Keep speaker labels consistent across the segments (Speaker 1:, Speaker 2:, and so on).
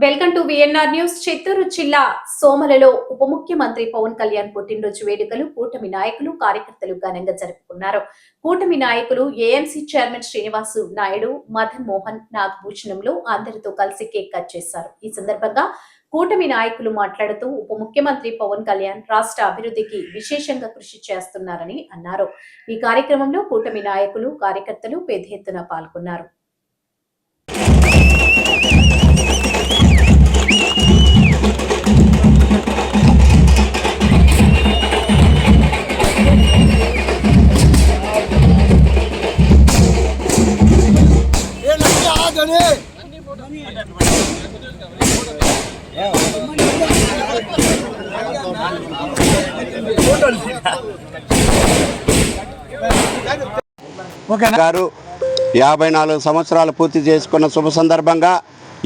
Speaker 1: Welcome to VNR news. Chittoor జిల్లా సోమలలో ఉప ముఖ్యమంత్రి పవన్ కళ్యాణ్ పుట్టినరోజు వేడుకలు కూటమి నాయకులు కార్యకర్తలు ఘనంగా జరుపుకున్నారు. కూటమి నాయకులు ఏఎంసీ చైర్మన్ శ్రీనివాసు నాయుడు, మదన్ మోహన్ నాగభూషణంలో అందరితో కలిసి కేక్ కట్ చేశారు. ఈ సందర్భంగా కూటమి నాయకులు మాట్లాడుతూ ఉప ముఖ్యమంత్రి పవన్ కళ్యాణ్ రాష్ట్ర అభివృద్ధికి విశేషంగా కృషి చేస్తున్నారని అన్నారు. ఈ కార్యక్రమంలో కూటమి నాయకులు కార్యకర్తలు పెద్ద ఎత్తున పాల్గొన్నారు.
Speaker 2: గారు 54 సంవత్సరాలు పూర్తి చేసుకున్న శుభ సందర్భంగా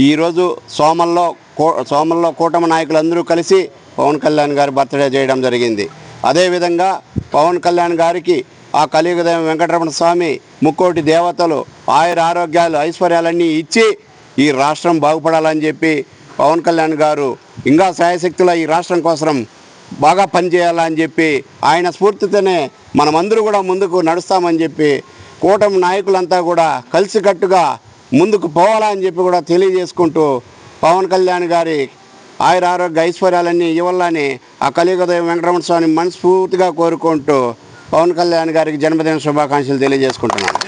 Speaker 2: ఈరోజు సోమల్లో కూటమి నాయకులందరూ కలిసి పవన్ కళ్యాణ్ గారి బర్త్డే చేయడం జరిగింది. అదేవిధంగా పవన్ కళ్యాణ్ గారికి ఆ కలియుగదైవం వెంకటరమణ స్వామి ముక్కోటి దేవతలు ఆయుర ఆరోగ్యాలు ఐశ్వర్యాలన్నీ ఇచ్చి ఈ రాష్ట్రం బాగుపడాలని చెప్పి పవన్ కళ్యాణ్ గారు ఇంకా శాయశక్తుల ఈ రాష్ట్రం కోసం బాగా పనిచేయాలని చెప్పి ఆయన స్ఫూర్తితోనే మనమందరూ కూడా ముందుకు నడుస్తామని చెప్పి కూటమి నాయకులంతా కూడా కలిసికట్టుగా ముందుకు పోవాలని చెప్పి కూడా తెలియజేసుకుంటూ పవన్ కళ్యాణ్ గారి ఆయుర ఆరోగ్య ఐశ్వర్యాలన్నీ ఇవ్వాలని ఆ కలియుగదైవం వెంకటరమణ స్వామిని మనస్ఫూర్తిగా కోరుకుంటూ పవన్ కళ్యాణ్ గారికి జన్మదిన శుభాకాంక్షలు తెలియజేసుకుంటున్నాను.